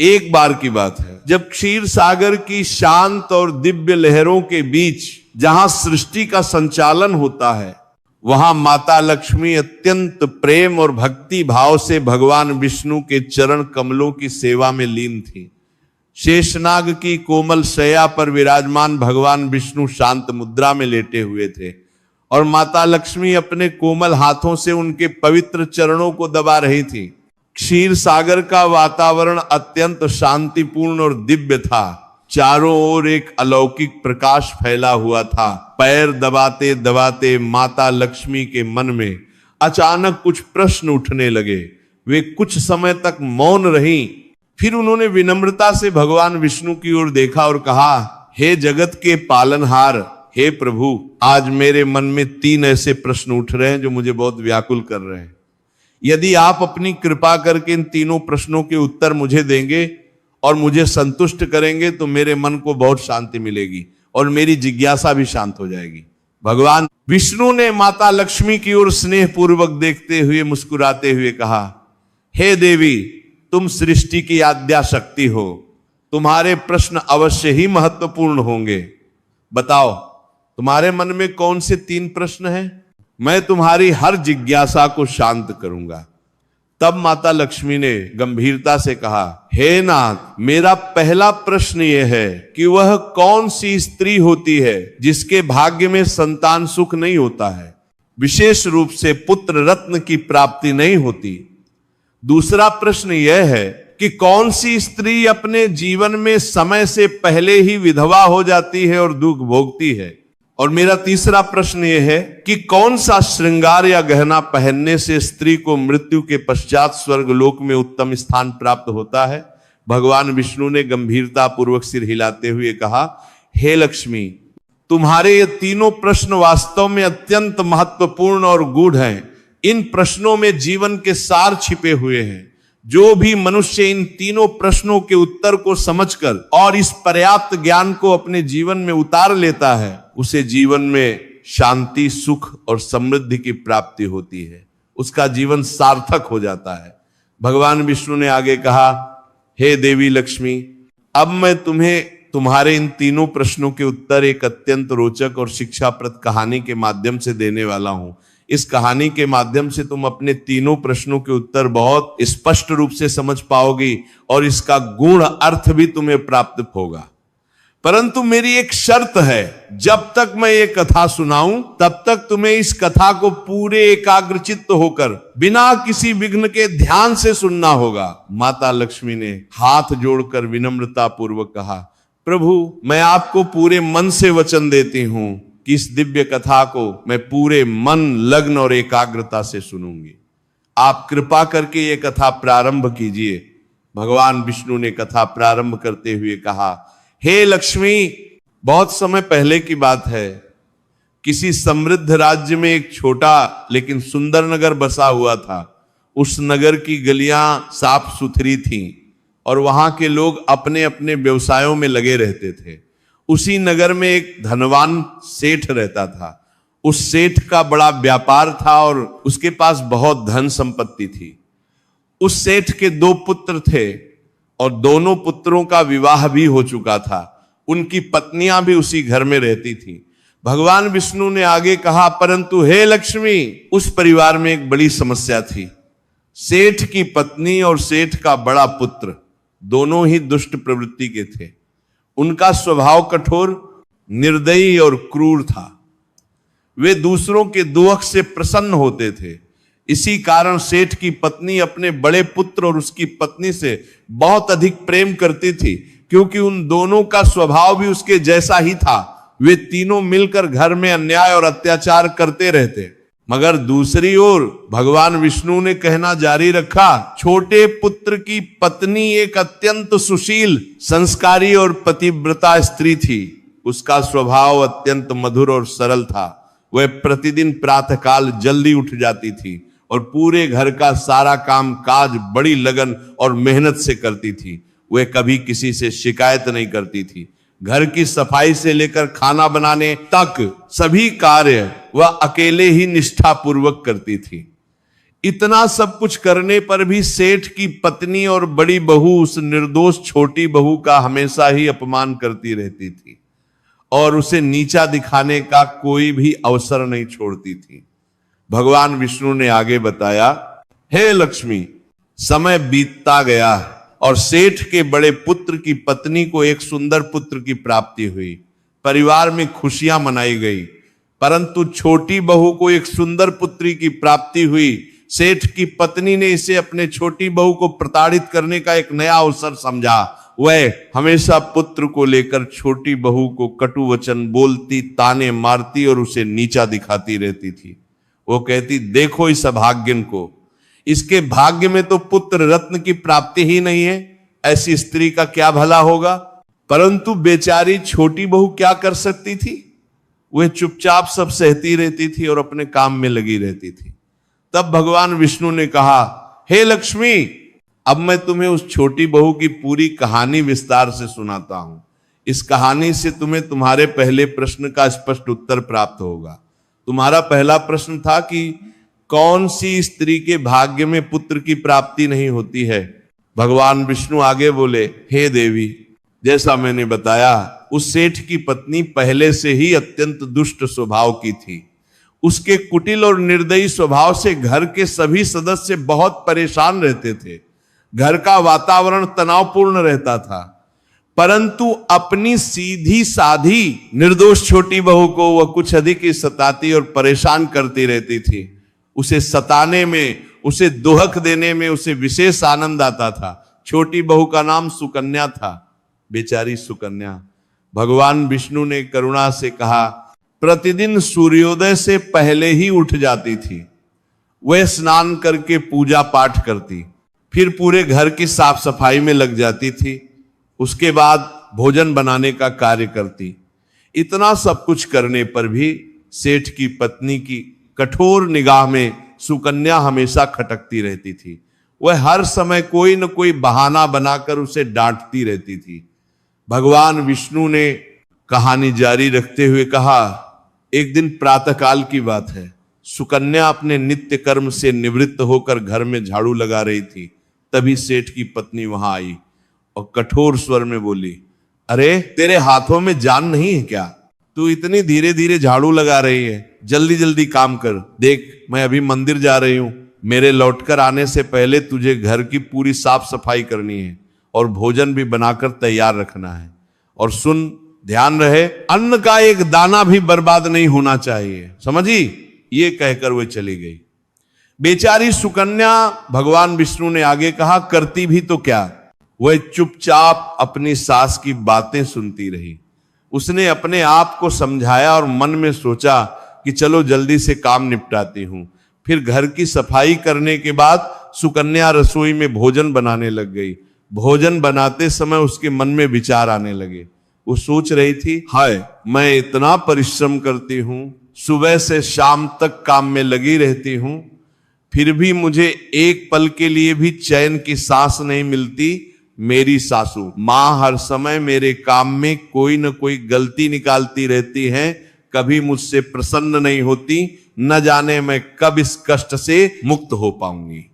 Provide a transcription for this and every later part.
एक बार की बात है जब क्षीर सागर की शांत और दिव्य लहरों के बीच जहां सृष्टि का संचालन होता है, वहां माता लक्ष्मी अत्यंत प्रेम और भक्ति भाव से भगवान विष्णु के चरण कमलों की सेवा में लीन थी। शेषनाग की कोमल शैया पर विराजमान भगवान विष्णु शांत मुद्रा में लेटे हुए थे और माता लक्ष्मी अपने कोमल हाथों से उनके पवित्र चरणों को दबा रही थी। क्षीर सागर का वातावरण अत्यंत शांतिपूर्ण और दिव्य था। चारों ओर एक अलौकिक प्रकाश फैला हुआ था। पैर दबाते दबाते माता लक्ष्मी के मन में अचानक कुछ प्रश्न उठने लगे। वे कुछ समय तक मौन रहीं, फिर उन्होंने विनम्रता से भगवान विष्णु की ओर देखा और कहा, हे जगत के पालनहार, हे प्रभु, आज मेरे मन में 3 ऐसे प्रश्न उठ रहे हैं जो मुझे बहुत व्याकुल कर रहे हैं। यदि आप अपनी कृपा करके इन तीनों प्रश्नों के उत्तर मुझे देंगे और मुझे संतुष्ट करेंगे तो मेरे मन को बहुत शांति मिलेगी और मेरी जिज्ञासा भी शांत हो जाएगी। भगवान विष्णु ने माता लक्ष्मी की ओर स्नेह पूर्वक देखते हुए मुस्कुराते हुए कहा, हे देवी, तुम सृष्टि की आद्या शक्ति हो, तुम्हारे प्रश्न अवश्य ही महत्वपूर्ण होंगे। बताओ, तुम्हारे मन में कौन से 3 प्रश्न हैं? मैं तुम्हारी हर जिज्ञासा को शांत करूंगा। तब माता लक्ष्मी ने गंभीरता से कहा, हे नाथ, मेरा पहला प्रश्न यह है कि वह कौन सी स्त्री होती है जिसके भाग्य में संतान सुख नहीं होता है, विशेष रूप से पुत्र रत्न की प्राप्ति नहीं होती। दूसरा प्रश्न यह है कि कौन सी स्त्री अपने जीवन में समय से पहले ही विधवा हो जाती है और दुख भोगती है। और मेरा तीसरा प्रश्न यह है कि कौन सा श्रृंगार या गहना पहनने से स्त्री को मृत्यु के पश्चात स्वर्ग लोक में उत्तम स्थान प्राप्त होता है। भगवान विष्णु ने गंभीरता पूर्वक सिर हिलाते हुए कहा, हे लक्ष्मी, तुम्हारे ये तीनों प्रश्न वास्तव में अत्यंत महत्वपूर्ण और गूढ़ हैं। इन प्रश्नों में जीवन के सार छिपे हुए हैं। जो भी मनुष्य इन तीनों प्रश्नों के उत्तर को समझकर और इस पर्याप्त ज्ञान को अपने जीवन में उतार लेता है, उसे जीवन में शांति, सुख और समृद्धि की प्राप्ति होती है। उसका जीवन सार्थक हो जाता है। भगवान विष्णु ने आगे कहा, हे देवी लक्ष्मी, अब मैं तुम्हें तुम्हारे इन तीनों प्रश्नों के उत्तर एक अत्यंत रोचक और शिक्षाप्रद कहानी के माध्यम से देने वाला हूं। इस कहानी के माध्यम से तुम अपने तीनों प्रश्नों के उत्तर बहुत स्पष्ट रूप से समझ पाओगी और इसका गूढ़ अर्थ भी तुम्हें प्राप्त होगा। परंतु मेरी एक शर्त है, जब तक मैं ये कथा सुनाऊं तब तक तुम्हें इस कथा को पूरे एकाग्रचित्त होकर बिना किसी विघ्न के ध्यान से सुनना होगा। माता लक्ष्मी ने हाथ जोड़कर विनम्रता पूर्वक कहा, प्रभु, मैं आपको पूरे मन से वचन देती हूं कि इस दिव्य कथा को मैं पूरे मन, लग्न और एकाग्रता से सुनूंगी। आप कृपा करके ये कथा प्रारंभ कीजिए। भगवान विष्णु ने कथा प्रारंभ करते हुए कहा, हे लक्ष्मी, बहुत समय पहले की बात है। किसी समृद्ध राज्य में एक छोटा लेकिन सुंदर नगर बसा हुआ था। उस नगर की गलियां साफ सुथरी थीं और वहां के लोग अपने अपने व्यवसायों में लगे रहते थे। उसी नगर में एक धनवान सेठ रहता था। उस सेठ का बड़ा व्यापार था और उसके पास बहुत धन संपत्ति थी। उस सेठ के 2 पुत्र थे और दोनों पुत्रों का विवाह भी हो चुका था। उनकी पत्नियां भी उसी घर में रहती थी। भगवान विष्णु ने आगे कहा, परंतु हे लक्ष्मी, उस परिवार में एक बड़ी समस्या थी। सेठ की पत्नी और सेठ का बड़ा पुत्र दोनों ही दुष्ट प्रवृत्ति के थे। उनका स्वभाव कठोर, निर्दयी और क्रूर था। वे दूसरों के दुख से प्रसन्न होते थे। इसी कारण सेठ की पत्नी अपने बड़े पुत्र और उसकी पत्नी से बहुत अधिक प्रेम करती थी, क्योंकि उन दोनों का स्वभाव भी उसके जैसा ही था। वे तीनों मिलकर घर में अन्याय और अत्याचार करते रहते। मगर दूसरी ओर भगवान विष्णु ने कहना जारी रखा, छोटे पुत्र की पत्नी एक अत्यंत सुशील, संस्कारी और पतिव्रता स्त्री थी। उसका स्वभाव अत्यंत मधुर और सरल था। वह प्रतिदिन प्रातःकाल जल्दी उठ जाती थी और पूरे घर का सारा काम काज बड़ी लगन और मेहनत से करती थी। वह कभी किसी से शिकायत नहीं करती थी। घर की सफाई से लेकर खाना बनाने तक सभी कार्य वह अकेले ही निष्ठापूर्वक करती थी। इतना सब कुछ करने पर भी सेठ की पत्नी और बड़ी बहू उस निर्दोष छोटी बहू का हमेशा ही अपमान करती रहती थी और उसे नीचा दिखाने का कोई भी अवसर नहीं छोड़ती थी। भगवान विष्णु ने आगे बताया, हे लक्ष्मी, समय बीतता गया और सेठ के बड़े पुत्र की पत्नी को एक सुंदर पुत्र की प्राप्ति हुई। परिवार में खुशियां मनाई गई, परंतु छोटी बहू को एक सुंदर पुत्री की प्राप्ति हुई। सेठ की पत्नी ने इसे अपने छोटी बहू को प्रताड़ित करने का एक नया अवसर समझा। वह हमेशा पुत्र को लेकर छोटी बहू को कटु वचन बोलती, ताने मारती और उसे नीचा दिखाती रहती थी। वो कहती, देखो इस अभाग्यन को, इसके भाग्य में तो पुत्र रत्न की प्राप्ति ही नहीं है, ऐसी स्त्री का क्या भला होगा। परंतु बेचारी छोटी बहू क्या कर सकती थी? वह चुपचाप सब सहती रहती थी और अपने काम में लगी रहती थी। तब भगवान विष्णु ने कहा, हे लक्ष्मी, अब मैं तुम्हें उस छोटी बहू की पूरी कहानी विस्तार से सुनाता हूं। इस कहानी से तुम्हें तुम्हारे पहले प्रश्न का स्पष्ट उत्तर प्राप्त होगा। तुम्हारा पहला प्रश्न था कि कौन सी स्त्री के भाग्य में पुत्र की प्राप्ति नहीं होती है। भगवान विष्णु आगे बोले, हे देवी, जैसा मैंने बताया, उस सेठ की पत्नी पहले से ही अत्यंत दुष्ट स्वभाव की थी। उसके कुटिल और निर्दयी स्वभाव से घर के सभी सदस्य बहुत परेशान रहते थे। घर का वातावरण तनावपूर्ण रहता था, परंतु अपनी सीधी साधी निर्दोष छोटी बहू को वह कुछ अधिक ही सताती और परेशान करती रहती थी। उसे सताने में, उसे दोहक देने में उसे विशेष आनंद आता था। छोटी बहू का नाम सुकन्या था। बेचारी सुकन्या, भगवान विष्णु ने करुणा से कहा, प्रतिदिन सूर्योदय से पहले ही उठ जाती थी। वह स्नान करके पूजा पाठ करती, फिर पूरे घर की साफ सफाई में लग जाती थी। उसके बाद भोजन बनाने का कार्य करती। इतना सब कुछ करने पर भी सेठ की पत्नी की कठोर निगाह में सुकन्या हमेशा खटकती रहती थी। वह हर समय कोई न कोई बहाना बनाकर उसे डांटती रहती थी। भगवान विष्णु ने कहानी जारी रखते हुए कहा, एक दिन प्रातःकाल की बात है। सुकन्या अपने नित्य कर्म से निवृत्त होकर घर में झाड़ू लगा रही थी। तभी सेठ की पत्नी वहां आई और कठोर स्वर में बोली, अरे तेरे हाथों में जान नहीं है क्या? तू इतनी धीरे धीरे झाड़ू लगा रही है, जल्दी जल्दी काम कर। देख, मैं अभी मंदिर जा रही हूं, मेरे लौटकर आने से पहले तुझे घर की पूरी साफ सफाई करनी है और भोजन भी बनाकर तैयार रखना है। और सुन, ध्यान रहे, अन्न का एक दाना भी बर्बाद नहीं होना चाहिए, समझी? ये कहकर वह चली गई। बेचारी सुकन्या, भगवान विष्णु ने आगे कहा, करती भी तो क्या, वह चुपचाप अपनी सास की बातें सुनती रही। उसने अपने आप को समझाया और मन में सोचा कि चलो जल्दी से काम निपटाती हूं। फिर घर की सफाई करने के बाद सुकन्या रसोई में भोजन बनाने लग गई। भोजन बनाते समय उसके मन में विचार आने लगे। वो सोच रही थी, हाय, मैं इतना परिश्रम करती हूं, सुबह से शाम तक काम में लगी रहती हूं, फिर भी मुझे एक पल के लिए भी चैन की सांस नहीं मिलती। मेरी सासू मां हर समय मेरे काम में कोई न कोई गलती निकालती रहती है, कभी मुझसे प्रसन्न नहीं होती। न जाने मैं कब इस कष्ट से मुक्त हो पाऊंगी।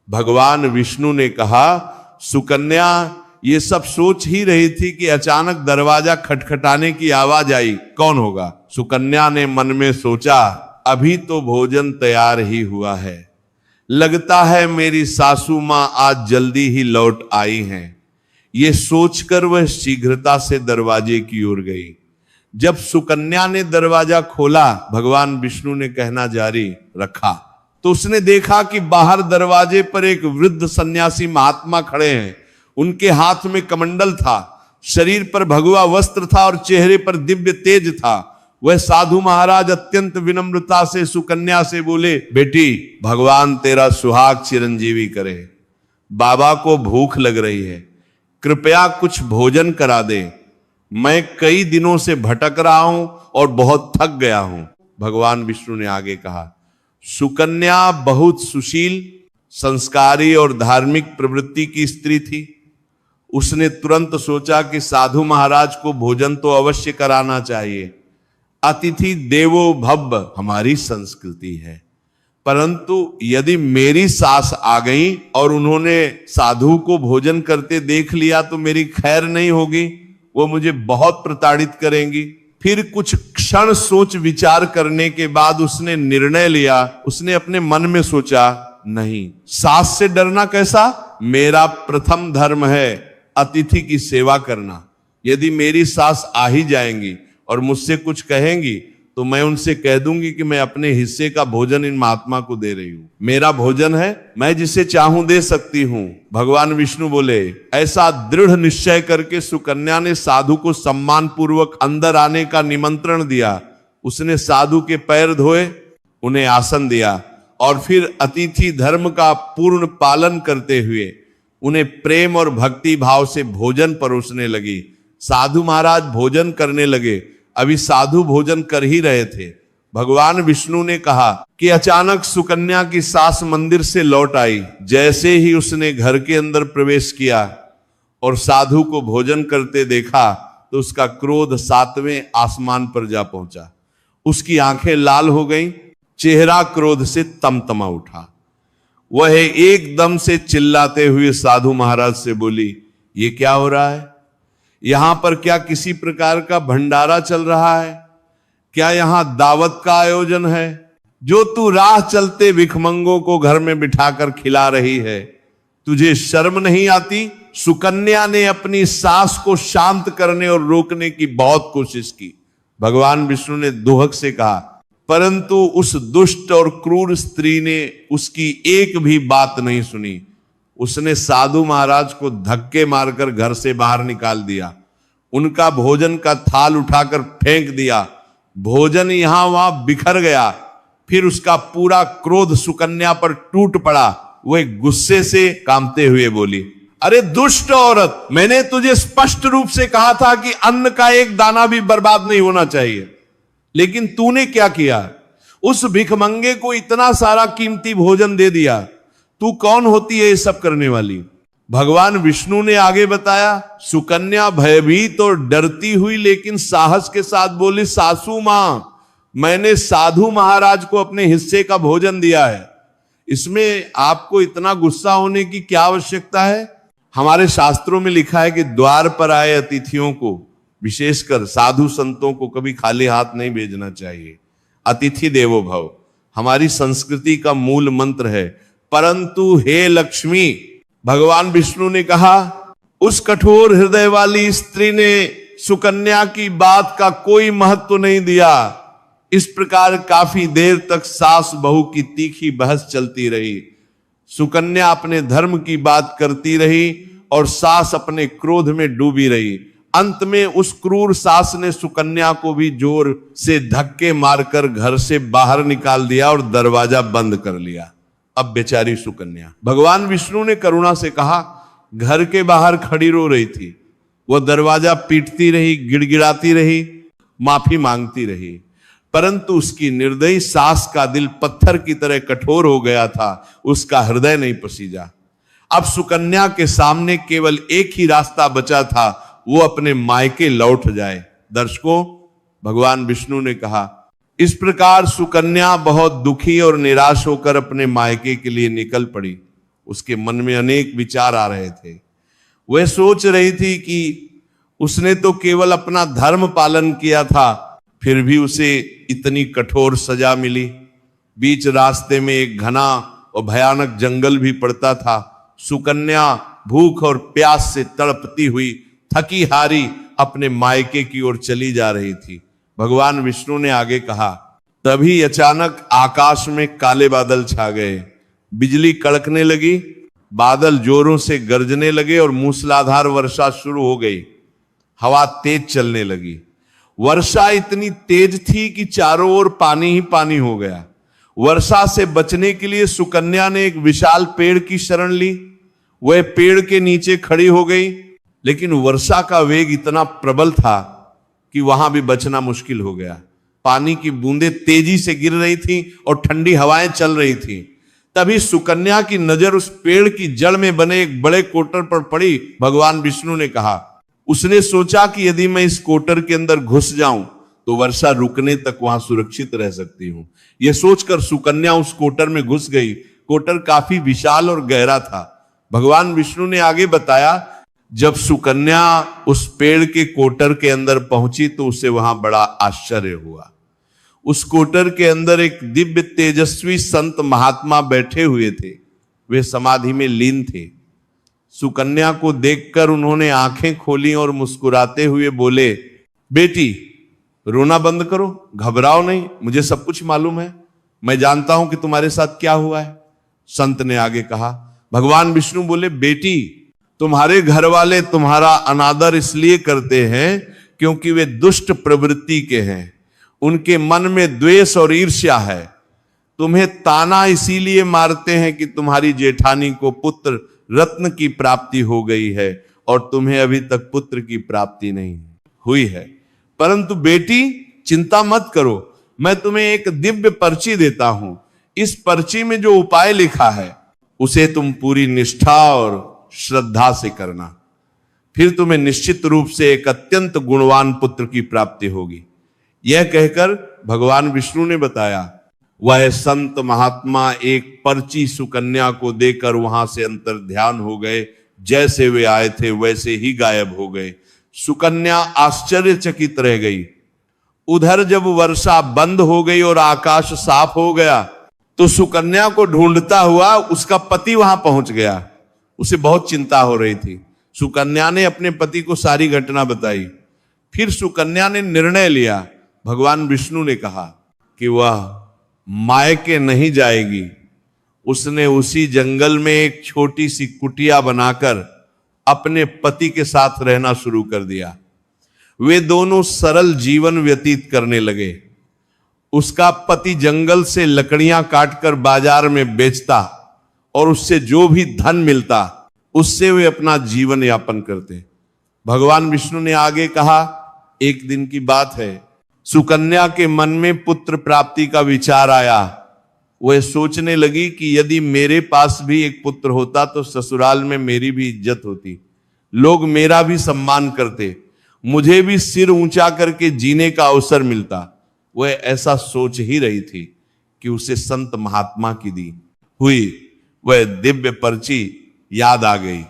भगवान विष्णु ने कहा, सुकन्या ये सब सोच ही रही थी कि अचानक दरवाजा खटखटाने की आवाज आई। कौन होगा? सुकन्या ने मन में सोचा, अभी तो भोजन तैयार ही हुआ है, लगता है मेरी सासू मां आज जल्दी ही लौट आई हैं। ये सोचकर वह शीघ्रता से दरवाजे की ओर गई। जब सुकन्या ने दरवाजा खोला, भगवान विष्णु ने कहना जारी रखा तो उसने देखा कि बाहर दरवाजे पर एक वृद्ध सन्यासी महात्मा खड़े हैं। उनके हाथ में कमंडल था, शरीर पर भगवा वस्त्र था और चेहरे पर दिव्य तेज था। वह साधु महाराज अत्यंत विनम्रता से सुकन्या से बोले, बेटी, भगवान तेरा सुहाग चिरंजीवी करे। बाबा को भूख लग रही है, कृपया कुछ भोजन करा दे। मैं कई दिनों से भटक रहा हूं और बहुत थक गया हूं। भगवान विष्णु ने आगे कहा, सुकन्या बहुत सुशील, संस्कारी और धार्मिक प्रवृत्ति की स्त्री थी। उसने तुरंत सोचा कि साधु महाराज को भोजन तो अवश्य कराना चाहिए। अतिथि देवो भव हमारी संस्कृति है। परंतु यदि मेरी सास आ गई और उन्होंने साधु को भोजन करते देख लिया तो मेरी खैर नहीं होगी, वो मुझे बहुत प्रताड़ित करेंगी। फिर कुछ क्षण सोच विचार करने के बाद उसने निर्णय लिया। उसने अपने मन में सोचा, नहीं, सास से डरना कैसा, मेरा प्रथम धर्म है अतिथि की सेवा करना। यदि मेरी सास आ ही जाएंगी और मुझसे कुछ कहेंगी तो मैं उनसे कह दूंगी कि मैं अपने हिस्से का भोजन इन महात्मा को दे रही हूं, मेरा भोजन है, मैं जिसे चाहूं दे सकती हूं। भगवान विष्णु बोले। ऐसा दृढ़ निश्चय करके सुकन्या ने साधु को सम्मान पूर्वक अंदर आने का निमंत्रण दिया। उसने साधु के पैर धोए, उन्हें आसन दिया और फिर अतिथि धर्म का पूर्ण पालन करते हुए उन्हें प्रेम और भक्ति भाव से भोजन परोसने लगी। साधु महाराज भोजन करने लगे। अभी साधु भोजन कर ही रहे थे, भगवान विष्णु ने कहा कि अचानक सुकन्या की सास मंदिर से लौट आई। जैसे ही उसने घर के अंदर प्रवेश किया और साधु को भोजन करते देखा तो उसका क्रोध 7वें आसमान पर जा पहुंचा। उसकी आंखें लाल हो गईं, चेहरा क्रोध से तमतमा उठा। वह एकदम से चिल्लाते हुए साधु महाराज से बोली, ये क्या हो रहा है? यहां पर क्या किसी प्रकार का भंडारा चल रहा है? क्या यहां दावत का आयोजन है जो तू राह चलते भिखमंगों को घर में बिठाकर खिला रही है? तुझे शर्म नहीं आती? सुकन्या ने अपनी सास को शांत करने और रोकने की बहुत कोशिश की। भगवान विष्णु ने दुहक से कहा, परंतु उस दुष्ट और क्रूर स्त्री ने उसकी एक भी बात नहीं सुनी। उसने साधु महाराज को धक्के मारकर घर से बाहर निकाल दिया, उनका भोजन का थाल उठाकर फेंक दिया। भोजन यहां वहां बिखर गया। फिर उसका पूरा क्रोध सुकन्या पर टूट पड़ा। वह गुस्से से कांपते हुए बोली, अरे दुष्ट औरत, मैंने तुझे स्पष्ट रूप से कहा था कि अन्न का एक दाना भी बर्बाद नहीं होना चाहिए, लेकिन तूने क्या किया? उस भिखमंगे को इतना सारा कीमती भोजन दे दिया। तू कौन होती है ये सब करने वाली? भगवान विष्णु ने आगे बताया, सुकन्या भयभीत और डरती हुई लेकिन साहस के साथ बोली, सासू मां, मैंने साधु महाराज को अपने हिस्से का भोजन दिया है, इसमें आपको इतना गुस्सा होने की क्या आवश्यकता है? हमारे शास्त्रों में लिखा है कि द्वार पर आए अतिथियों को, विशेषकर साधु संतों को, कभी खाली हाथ नहीं भेजना चाहिए। अतिथि देवो भव हमारी संस्कृति का मूल मंत्र है। परंतु हे लक्ष्मी, भगवान विष्णु ने कहा, उस कठोर हृदय वाली स्त्री ने सुकन्या की बात का कोई महत्व नहीं दिया। इस प्रकार काफी देर तक सास बहू की तीखी बहस चलती रही। सुकन्या अपने धर्म की बात करती रही और सास अपने क्रोध में डूबी रही। अंत में उस क्रूर सास ने सुकन्या को भी जोर से धक्के मारकर घर से बाहर निकाल दिया और दरवाजा बंद कर लिया। अब बेचारी सुकन्या, भगवान विष्णु ने करुणा से कहा, घर के बाहर खड़ी रो रही थी, वह दरवाजा पीटती रही, गिड़गिड़ाती रही, माफी मांगती रही, परंतु उसकी निर्दयी सास का दिल पत्थर की तरह कठोर हो गया था, उसका हृदय नहीं पसीजा। अब सुकन्या के सामने केवल एक ही रास्ता बचा था, वो अपने मायके लौट जाए। दर्शकों, भगवान विष्णु ने कहा, इस प्रकार सुकन्या बहुत दुखी और निराश होकर अपने मायके के लिए निकल पड़ी। उसके मन में अनेक विचार आ रहे थे। वह सोच रही थी कि उसने तो केवल अपना धर्म पालन किया था, फिर भी उसे इतनी कठोर सजा मिली। बीच रास्ते में एक घना और भयानक जंगल भी पड़ता था। सुकन्या भूख और प्यास से तड़पती हुई, थकी हारी अपने मायके की ओर चली जा रही थी। भगवान विष्णु ने आगे कहा, तभी अचानक आकाश में काले बादल छा गए, बिजली कड़कने लगी, बादल जोरों से गरजने लगे और मूसलाधार वर्षा शुरू हो गई। हवा तेज चलने लगी। वर्षा इतनी तेज थी कि चारों ओर पानी ही पानी हो गया। वर्षा से बचने के लिए सुकन्या ने एक विशाल पेड़ की शरण ली। वह पेड़ के नीचे खड़ी हो गई, लेकिन वर्षा का वेग इतना प्रबल था कि वहां भी बचना मुश्किल हो गया। पानी की बूंदें तेजी से गिर रही थी और ठंडी हवाएं चल रही थी। तभी सुकन्या की नजर उस पेड़ की जड़ में बने एक बड़े कोटर पर पड़ी। भगवान विष्णु ने कहा, उसने सोचा कि यदि मैं इस कोटर के अंदर घुस जाऊं तो वर्षा रुकने तक वहां सुरक्षित रह सकती हूं। यह सोचकर सुकन्या उस कोटर में घुस गई। कोटर काफी विशाल और गहरा था। भगवान विष्णु ने आगे बताया, जब सुकन्या उस पेड़ के कोटर के अंदर पहुंची तो उसे वहां बड़ा आश्चर्य हुआ। उस कोटर के अंदर एक दिव्य तेजस्वी संत महात्मा बैठे हुए थे। वे समाधि में लीन थे। सुकन्या को देखकर उन्होंने आंखें खोली और मुस्कुराते हुए बोले, बेटी रोना बंद करो, घबराओ नहीं, मुझे सब कुछ मालूम है, मैं जानता हूं कि तुम्हारे साथ क्या हुआ है। संत ने आगे कहा, भगवान विष्णु बोले, बेटी तुम्हारे घर वाले तुम्हारा अनादर इसलिए करते हैं क्योंकि वे दुष्ट प्रवृत्ति के हैं, उनके मन में द्वेष और ईर्ष्या है। तुम्हें ताना इसीलिए मारते हैं कि तुम्हारी जेठानी को पुत्र रत्न की प्राप्ति हो गई है और तुम्हें अभी तक पुत्र की प्राप्ति नहीं हुई है। परंतु बेटी चिंता मत करो, मैं तुम्हें एक दिव्य पर्ची देता हूं। इस पर्ची में जो उपाय लिखा है उसे तुम पूरी निष्ठा और श्रद्धा से करना, फिर तुम्हें निश्चित रूप से एक अत्यंत गुणवान पुत्र की प्राप्ति होगी। यह कहकर भगवान विष्णु ने बताया। वह संत महात्मा एक पर्ची सुकन्या को देकर वहां से अंतर ध्यान हो गए। जैसे वे आए थे वैसे ही गायब हो गए। सुकन्या आश्चर्यचकित रह गई। उधर जब वर्षा बंद हो गई और आकाश साफ हो गया तो सुकन्या को ढूंढता हुआ उसका पति वहां पहुंच गया। उसे बहुत चिंता हो रही थी। सुकन्या ने अपने पति को सारी घटना बताई। फिर सुकन्या ने निर्णय लिया। भगवान विष्णु ने कहा कि वह मायके नहीं जाएगी। उसने उसी जंगल में एक छोटी सी कुटिया बनाकर अपने पति के साथ रहना शुरू कर दिया। वे दोनों सरल जीवन व्यतीत करने लगे। उसका पति जंगल से लकड़ियां काटकर बाजार में बेचता और उससे जो भी धन मिलता उससे वे अपना जीवन यापन करते। भगवान विष्णु ने आगे कहा, एक दिन की बात है, सुकन्या के मन में पुत्र प्राप्ति का विचार आया। वह सोचने लगी कि यदि मेरे पास भी एक पुत्र होता तो ससुराल में मेरी भी इज्जत होती, लोग मेरा भी सम्मान करते, मुझे भी सिर ऊंचा करके जीने का अवसर मिलता। वह ऐसा सोच ही रही थी कि उसे संत महात्मा की दी हुई वह दिव्य पर्ची याद आ गई।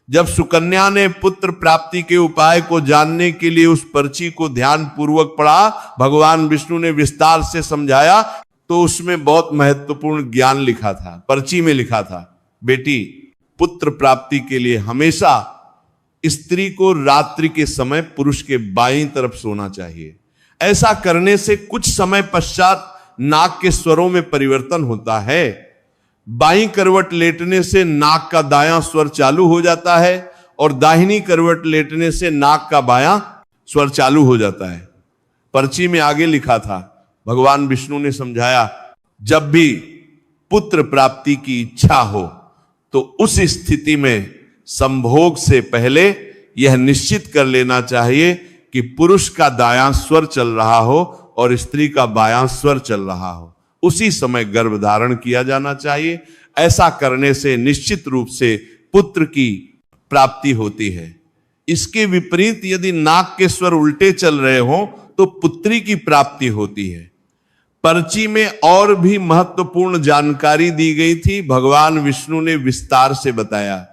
जब सुकन्या ने पुत्र प्राप्ति के उपाय को जानने के लिए उस पर्ची को ध्यान पूर्वक पढ़ा, भगवान विष्णु ने विस्तार से समझाया तो उसमें बहुत महत्वपूर्ण ज्ञान लिखा था। पर्ची में लिखा था, बेटी पुत्र प्राप्ति के लिए हमेशा स्त्री को रात्रि के समय पुरुष के बाईं तरफ सोना चाहिए। ऐसा करने से कुछ समय पश्चात नाक के स्वरों में परिवर्तन होता है। बाईं करवट लेटने से नाक का दायां स्वर चालू हो जाता है और दाहिनी करवट लेटने से नाक का बायां स्वर चालू हो जाता है। पर्ची में आगे लिखा था, भगवान विष्णु ने समझाया, जब भी पुत्र प्राप्ति की इच्छा हो तो उस स्थिति में संभोग से पहले यह निश्चित कर लेना चाहिए कि पुरुष का दायां स्वर चल रहा हो और स्त्री का बायां स्वर चल रहा हो। उसी समय गर्भ धारण किया जाना चाहिए। ऐसा करने से निश्चित रूप से पुत्र की प्राप्ति होती है। इसके विपरीत यदि नाक के स्वर उल्टे चल रहे हो तो पुत्री की प्राप्ति होती है। पर्ची में और भी महत्वपूर्ण जानकारी दी गई थी। भगवान विष्णु ने विस्तार से बताया।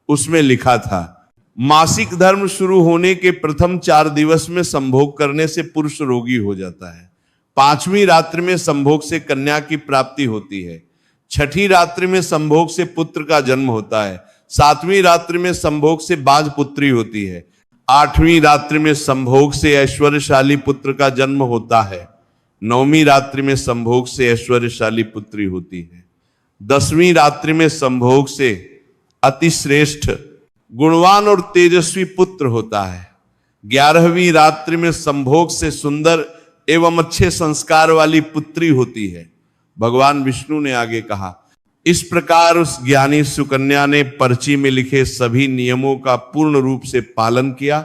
उसमें लिखा था, मासिक धर्म शुरू होने के प्रथम 4 दिवस में संभोग करने से पुरुष रोगी हो जाता है। 5वीं रात्रि में संभोग से कन्या की प्राप्ति होती है। 6ठी रात्रि में संभोग से पुत्र का जन्म होता है। 7वीं रात्रि में संभोग से बाज पुत्री होती है। 8वीं रात्रि में संभोग से ऐश्वर्यशाली पुत्र का जन्म होता है। 9वीं रात्रि में संभोग से ऐश्वर्यशाली पुत्री होती है। 10वीं रात्रि में संभोग से अतिश्रेष्ठ गुणवान और तेजस्वी पुत्र होता है। 11वीं रात्रि में संभोग से सुंदर एवं अच्छे संस्कार वाली पुत्री होती है। भगवान विष्णु ने आगे कहा, इस प्रकार उस ज्ञानी सुकन्या ने पर्ची में लिखे सभी नियमों का पूर्ण रूप से पालन किया।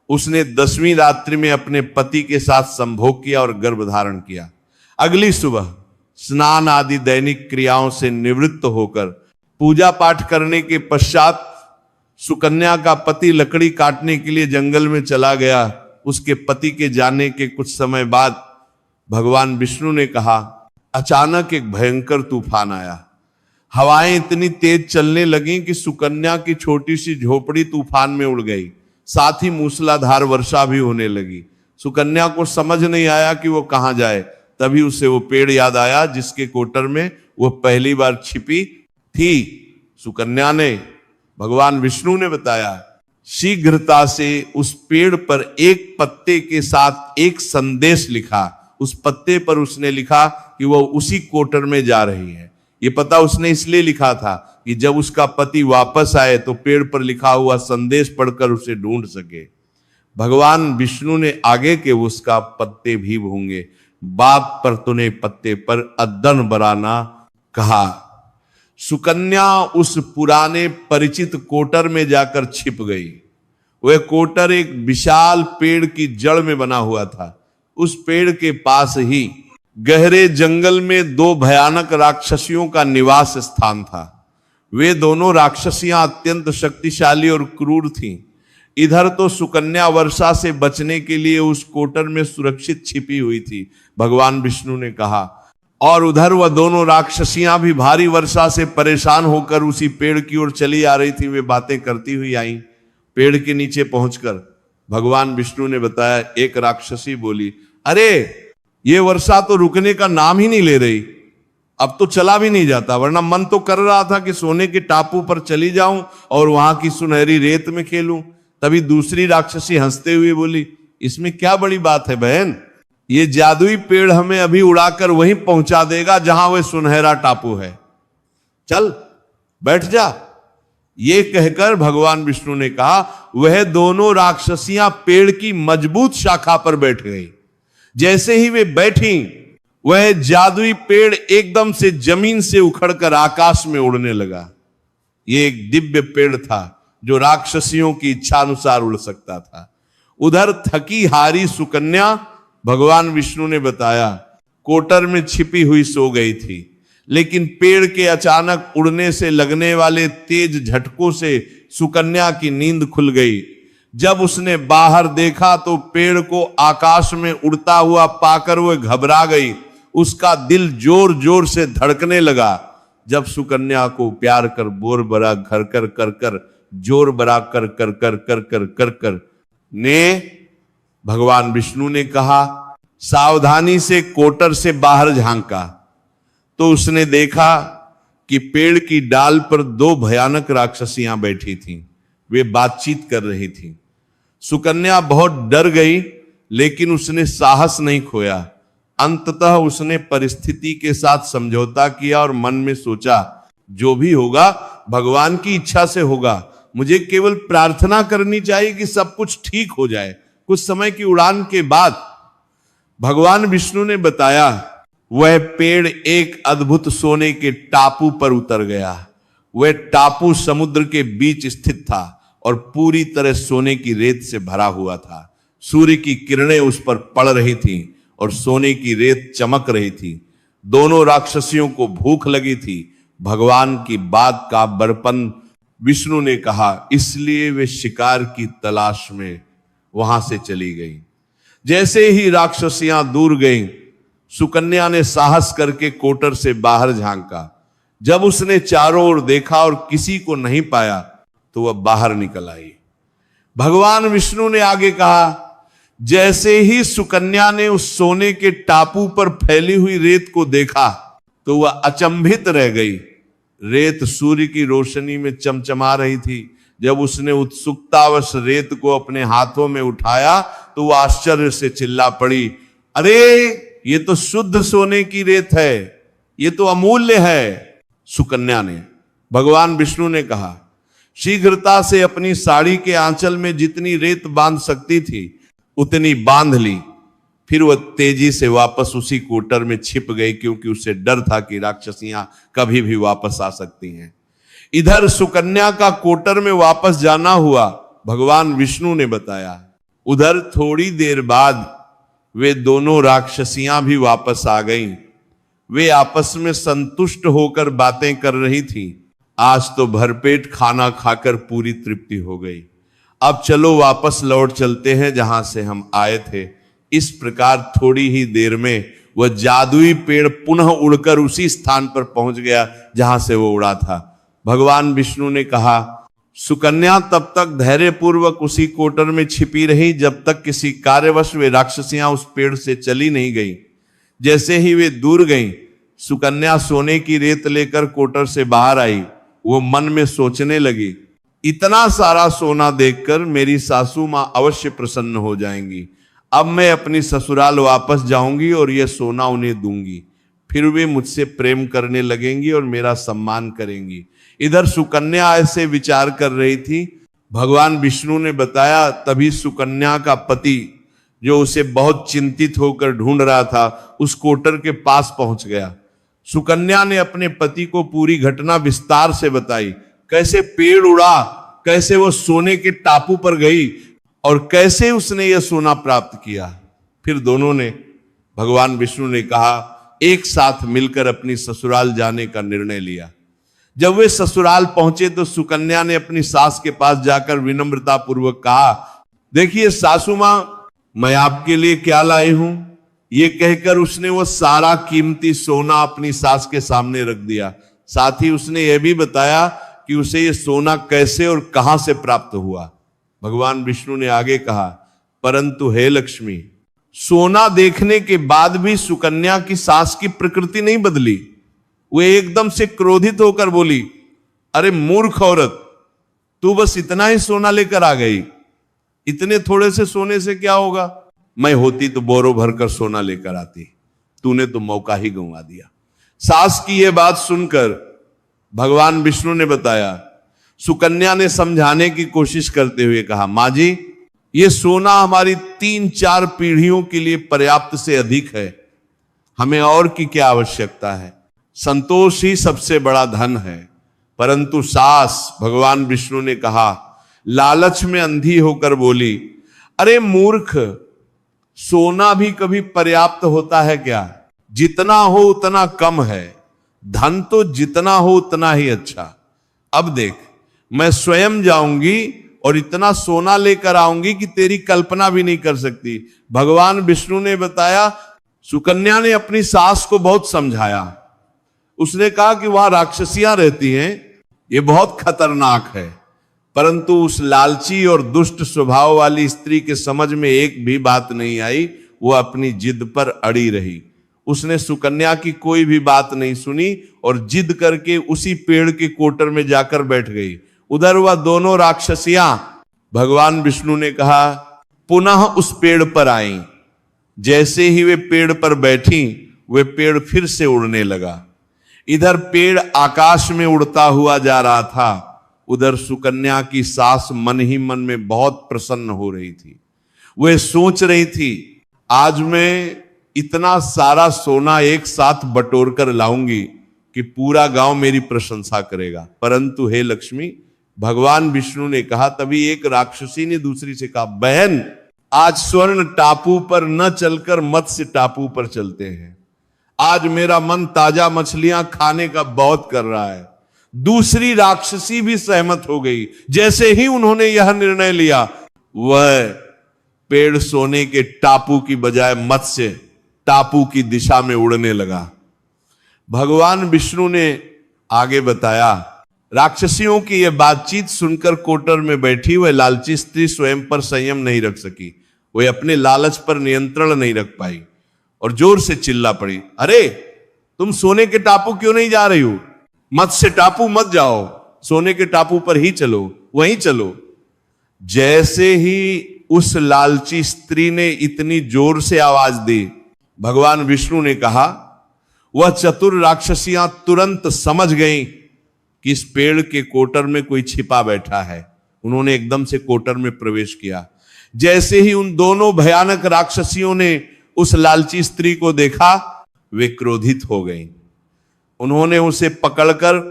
उसने 10वीं रात्रि में अपने पति के साथ संभोग किया और गर्भ धारण किया। अगली सुबह स्नान आदि दैनिक क्रियाओं से निवृत्त होकर पूजा पाठ करने के पश्चात सुकन्या का पति लकड़ी काटने के लिए जंगल में चला गया। उसके पति के जाने के कुछ समय बाद भगवान विष्णु ने कहा, अचानक एक भयंकर तूफान आया। हवाएं इतनी तेज चलने लगी कि सुकन्या की छोटी सी झोपड़ी तूफान में उड़ गई। साथ ही मूसलाधार वर्षा भी होने लगी। सुकन्या को समझ नहीं आया कि वो कहां जाए। तभी उसे वो पेड़ याद आया जिसके कोटर में वो पहली बार छिपी थी। सुकन्या ने, भगवान विष्णु ने बताया, शीघ्रता से उस पेड़ पर एक पत्ते के साथ एक संदेश लिखा। उस पत्ते पर उसने लिखा कि वो उसी कोटर में जा रही है। ये पता उसने इसलिए लिखा था कि जब उसका पति वापस आए तो पेड़ पर लिखा हुआ संदेश पढ़कर उसे ढूंढ सके। भगवान विष्णु ने आगे के उसका पत्ते भी होंगे, बात पर तूने पत्ते पर अद्दन बराना कहा। सुकन्या उस पुराने परिचित कोटर में जाकर छिप गई। वह कोटर एक विशाल पेड़ की जड़ में बना हुआ था। उस पेड़ के पास ही गहरे जंगल में दो भयानक राक्षसियों का निवास स्थान था। वे दोनों राक्षसियां अत्यंत शक्तिशाली और क्रूर थीं। इधर तो सुकन्या वर्षा से बचने के लिए उस कोटर में सुरक्षित छिपी हुई थी, भगवान विष्णु ने कहा, और उधर वह दोनों राक्षसियां भी भारी वर्षा से परेशान होकर उसी पेड़ की ओर चली आ रही थी। वे बातें करती हुई आईं। पेड़ के नीचे पहुंचकर भगवान विष्णु ने बताया, एक राक्षसी बोली, अरे ये वर्षा तो रुकने का नाम ही नहीं ले रही। अब तो चला भी नहीं जाता, वरना मन तो कर रहा था कि सोने के टापू पर चली जाऊं और वहां की सुनहरी रेत में खेलूं। तभी दूसरी राक्षसी हंसते हुए बोली, इसमें क्या बड़ी बात है बहन, ये जादुई पेड़ हमें अभी उड़ाकर वहीं पहुंचा देगा जहां वह सुनहरा टापू है। चल बैठ जा। ये कहकर भगवान विष्णु ने कहा, वह दोनों राक्षसियां पेड़ की मजबूत शाखा पर बैठ गई। जैसे ही वे बैठी, वह जादुई पेड़ एकदम से जमीन से उखड़कर आकाश में उड़ने लगा। यह एक दिव्य पेड़ था जो राक्षसियों की इच्छा अनुसार उड़ सकता था। उधर थकी हारी सुकन्या, भगवान विष्णु ने बताया, कोटर में छिपी हुई सो गई थी। लेकिन पेड़ के अचानक उड़ने से लगने वाले तेज झटकों से सुकन्या की नींद खुल गई। जब उसने बाहर देखा तो पेड़ को आकाश में उड़ता हुआ पाकर वह घबरा गई। उसका दिल जोर जोर से धड़कने लगा। जब सुकन्या को प्यार कर बोर बरा घर कर कर कर जोर बरा कर कर कर कर कर कर कर ने भगवान विष्णु ने कहा, सावधानी से कोटर से बाहर झांका तो उसने देखा कि पेड़ की डाल पर दो भयानक राक्षसियां बैठी थीं। वे बातचीत कर रही थीं। सुकन्या बहुत डर गई, लेकिन उसने साहस नहीं खोया। अंततः उसने परिस्थिति के साथ समझौता किया और मन में सोचा, जो भी होगा भगवान की इच्छा से होगा। मुझे केवल प्रार्थना करनी चाहिए कि सब कुछ ठीक हो जाए। कुछ समय की उड़ान के बाद भगवान विष्णु ने बताया, वह पेड़ एक अद्भुत सोने के टापू पर उतर गया। वह टापू समुद्र के बीच स्थित था और पूरी तरह सोने की रेत से भरा हुआ था। सूर्य की किरणें उस पर पड़ रही थीं और सोने की रेत चमक रही थी। दोनों राक्षसियों को भूख लगी थी। भगवान की बात का बड़पन विष्णु ने कहा, इसलिए वे शिकार की तलाश में वहां से चली गई। जैसे ही राक्षसियां दूर गईं, सुकन्या ने साहस करके कोटर से बाहर झांका। जब उसने चारों ओर देखा और किसी को नहीं पाया तो वह बाहर निकल आई। भगवान विष्णु ने आगे कहा, जैसे ही सुकन्या ने उस सोने के टापू पर फैली हुई रेत को देखा तो वह अचंभित रह गई। रेत सूर्य की रोशनी में चमचमा रही थी। जब उसने उत्सुकतावश रेत को अपने हाथों में उठाया तो वह आश्चर्य से चिल्ला पड़ी, अरे ये तो शुद्ध सोने की रेत है, ये तो अमूल्य है। सुकन्या ने, भगवान विष्णु ने कहा, शीघ्रता से अपनी साड़ी के आंचल में जितनी रेत बांध सकती थी उतनी बांध ली। फिर वह तेजी से वापस उसी कोटर में छिप गई, क्योंकि उसे डर था कि राक्षसियां कभी भी वापस आ सकती हैं। इधर सुकन्या का कोटर में वापस जाना हुआ, भगवान विष्णु ने बताया। उधर थोड़ी देर बाद वे दोनों राक्षसियां भी वापस आ गईं। वे आपस में संतुष्ट होकर बातें कर रही थीं। आज तो भरपेट खाना खाकर पूरी तृप्ति हो गई। अब चलो वापस लौट चलते हैं जहां से हम आए थे। इस प्रकार थोड़ी ही देर में वह जादुई पेड़ पुनः उड़कर उसी स्थान पर पहुंच गया जहां से वो उड़ा था। भगवान विष्णु ने कहा, सुकन्या तब तक धैर्यपूर्वक उसी कोटर में छिपी रही जब तक किसी कार्यवश वे राक्षसियां उस पेड़ से चली नहीं गई। जैसे ही वे दूर गईं, सुकन्या सोने की रेत लेकर कोटर से बाहर आई। वो मन में सोचने लगी, इतना सारा सोना देखकर मेरी सासू मां अवश्य प्रसन्न हो जाएंगी। अब मैं अपनी ससुराल वापस जाऊंगी और यह सोना उन्हें दूंगी। फिर वे मुझसे प्रेम करने लगेंगी और मेरा सम्मान करेंगी। इधर सुकन्या ऐसे विचार कर रही थी। भगवान विष्णु ने बताया, तभी सुकन्या का पति, जो उसे बहुत चिंतित होकर ढूंढ रहा था, उस कोटर के पास पहुंच गया। सुकन्या ने अपने पति को पूरी घटना विस्तार से बताई, कैसे पेड़ उड़ा, कैसे वो सोने के टापू पर गई और कैसे उसने यह सोना प्राप्त किया। फिर दोनों ने, भगवान विष्णु ने कहा, एक साथ मिलकर अपनी ससुराल जाने का निर्णय लिया। जब वे ससुराल पहुंचे तो सुकन्या ने अपनी सास के पास जाकर विनम्रता पूर्वक कहा, देखिए सासू मां, मैं आपके लिए क्या लाई हूं। ये कहकर उसने वो सारा कीमती सोना अपनी सास के सामने रख दिया। साथ ही उसने यह भी बताया कि उसे ये सोना कैसे और कहां से प्राप्त हुआ। भगवान विष्णु ने आगे कहा, परंतु हे लक्ष्मी, सोना देखने के बाद भी सुकन्या की सास की प्रकृति नहीं बदली। वे एकदम से क्रोधित होकर बोली, अरे मूर्ख औरत, तू बस इतना ही सोना लेकर आ गई। इतने थोड़े से सोने से क्या होगा? मैं होती तो बोरों भरकर सोना लेकर आती। तूने तो मौका ही गंवा दिया। सास की यह बात सुनकर भगवान विष्णु ने बताया, सुकन्या ने समझाने की कोशिश करते हुए कहा, मां जी, यह सोना हमारी 3-4 पीढ़ियों के लिए पर्याप्त से अधिक है। हमें और की क्या आवश्यकता है? संतोष ही सबसे बड़ा धन है। परंतु सास, भगवान विष्णु ने कहा, लालच में अंधी होकर बोली, अरे मूर्ख, सोना भी कभी पर्याप्त होता है क्या? जितना हो उतना कम है। धन तो जितना हो उतना ही अच्छा। अब देख, मैं स्वयं जाऊंगी और इतना सोना लेकर आऊंगी कि तेरी कल्पना भी नहीं कर सकती। भगवान विष्णु ने बताया, सुकन्या ने अपनी सास को बहुत समझाया। उसने कहा कि वहां राक्षसियां रहती हैं, ये बहुत खतरनाक है। परंतु उस लालची और दुष्ट स्वभाव वाली स्त्री के समझ में एक भी बात नहीं आई। वो अपनी जिद पर अड़ी रही। उसने सुकन्या की कोई भी बात नहीं सुनी और जिद करके उसी पेड़ के कोटर में जाकर बैठ गई। उधर वह दोनों राक्षसियां, भगवान विष्णु ने कहा, पुनः उस पेड़ पर आई। जैसे ही वे पेड़ पर बैठी, वे पेड़ फिर से उड़ने लगा। इधर पेड़ आकाश में उड़ता हुआ जा रहा था, उधर सुकन्या की सास मन ही मन में बहुत प्रसन्न हो रही थी। वह सोच रही थी, आज मैं इतना सारा सोना एक साथ बटोर कर लाऊंगी कि पूरा गांव मेरी प्रशंसा करेगा। परंतु हे लक्ष्मी, भगवान विष्णु ने कहा, तभी एक राक्षसी ने दूसरी से कहा, बहन, आज स्वर्ण टापू पर न चलकर मत्स्य टापू पर चलते हैं। आज मेरा मन ताजा मछलियां खाने का बहुत कर रहा है। दूसरी राक्षसी भी सहमत हो गई। जैसे ही उन्होंने यह निर्णय लिया, वह पेड़ सोने के टापू की बजाय मत्स्य टापू की दिशा में उड़ने लगा। भगवान विष्णु ने आगे बताया, राक्षसियों की यह बातचीत सुनकर कोटर में बैठी वह लालची स्त्री स्वयं पर संयम नहीं रख सकी। वह अपने लालच पर नियंत्रण नहीं रख पाई और जोर से चिल्ला पड़ी, अरे तुम सोने के टापू क्यों नहीं जा रही हो? मत्स्य टापू मत जाओ, सोने के टापू पर ही चलो, वहीं चलो। जैसे ही उस लालची स्त्री ने इतनी जोर से आवाज दी, भगवान विष्णु ने कहा, वह चतुर राक्षसियां तुरंत समझ गईं कि इस पेड़ के कोटर में कोई छिपा बैठा है। उन्होंने एकदम से कोटर में प्रवेश किया। जैसे ही उन दोनों भयानक राक्षसियों ने उस लालची स्त्री को देखा, वे क्रोधित हो गईं। उन्होंने उसे पकड़कर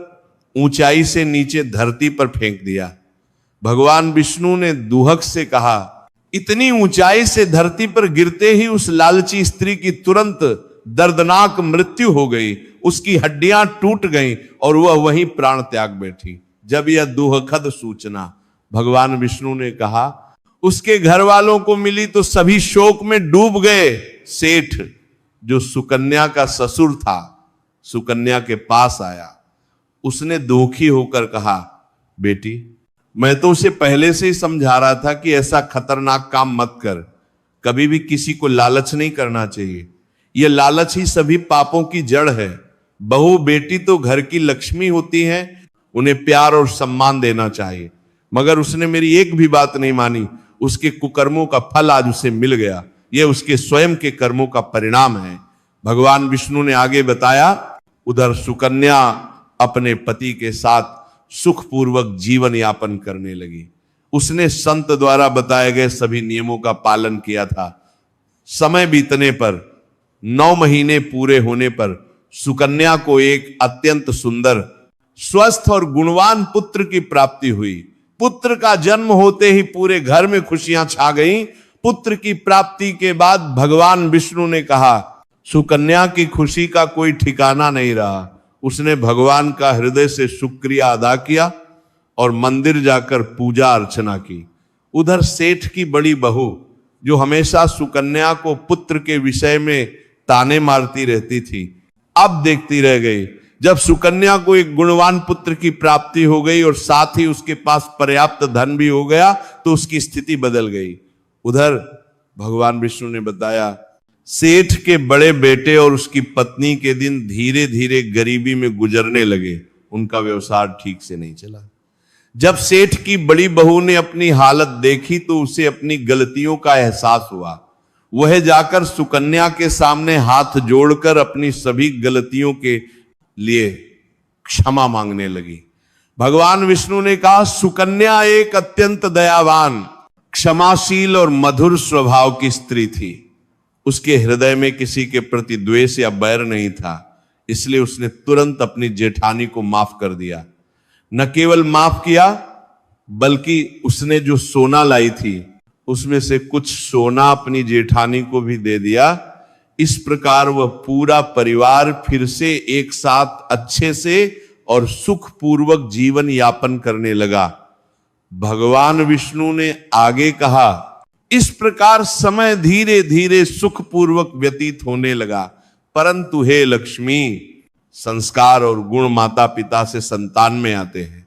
ऊंचाई से नीचे धरती पर फेंक दिया। भगवान विष्णु ने दुहक से कहा, इतनी ऊंचाई से धरती पर गिरते ही उस लालची स्त्री की तुरंत दर्दनाक मृत्यु हो गई। उसकी हड्डियां टूट गईं और वह वहीं प्राण त्याग बैठी। जब यह दुखद सूचना भगवान विष्णु ने कहा, उसके घर वालों को मिली तो सभी शोक में डूब गए। सेठ जो सुकन्या का ससुर था, सुकन्या के पास आया। उसने दुखी होकर कहा, बेटी, मैं तो उसे पहले से ही समझा रहा था कि ऐसा खतरनाक काम मत कर। कभी भी किसी को लालच नहीं करना चाहिए। यह लालच ही सभी पापों की जड़ है। बहू बेटी तो घर की लक्ष्मी होती हैं, उन्हें प्यार और सम्मान देना चाहिए। मगर उसने मेरी एक भी बात नहीं मानी। उसके कुकर्मों का फल आज उसे मिल गया। यह उसके स्वयं के कर्मों का परिणाम है। भगवान विष्णु ने आगे बताया, उधर सुकन्या अपने पति के साथ सुखपूर्वक जीवन यापन करने लगी। उसने संत द्वारा बताए गए सभी नियमों का पालन किया था। समय बीतने पर 9 महीने पूरे होने पर सुकन्या को एक अत्यंत सुंदर, स्वस्थ और गुणवान पुत्र की प्राप्ति हुई। पुत्र का जन्म होते ही पूरे घर में खुशियां छा गईं। पुत्र की प्राप्ति के बाद भगवान विष्णु ने कहा, सुकन्या की खुशी का कोई ठिकाना नहीं रहा। उसने भगवान का हृदय से शुक्रिया अदा किया और मंदिर जाकर पूजा अर्चना की। उधर सेठ की बड़ी बहू, जो हमेशा सुकन्या को पुत्र के विषय में ताने मारती रहती थी, अब देखती रह गई। जब सुकन्या को एक गुणवान पुत्र की प्राप्ति हो गई और साथ ही उसके पास पर्याप्त धन भी हो गया, तो उसकी स्थिति बदल गई। उधर भगवान विष्णु ने बताया, सेठ के बड़े बेटे और उसकी पत्नी के दिन धीरे धीरे गरीबी में गुजरने लगे। उनका व्यवसाय ठीक से नहीं चला। जब सेठ की बड़ी बहू ने अपनी हालत देखी तो उसे अपनी गलतियों का एहसास हुआ। वह जाकर सुकन्या के सामने हाथ जोड़कर अपनी सभी गलतियों के लिए क्षमा मांगने लगी। भगवान विष्णु ने कहा, सुकन्या एक अत्यंत दयावान, क्षमाशील और मधुर स्वभाव की स्त्री थी। उसके हृदय में किसी के प्रति द्वेष या बैर नहीं था, इसलिए उसने तुरंत अपनी जेठानी को माफ कर दिया। न केवल माफ किया, बल्कि उसने जो सोना लाई थी उसमें से कुछ सोना अपनी जेठानी को भी दे दिया। इस प्रकार वह पूरा परिवार फिर से एक साथ अच्छे से और सुखपूर्वक जीवन यापन करने लगा। भगवान विष्णु ने आगे कहा, इस प्रकार समय धीरे धीरे सुखपूर्वक व्यतीत होने लगा। परंतु हे लक्ष्मी, संस्कार और गुण माता पिता से संतान में आते हैं।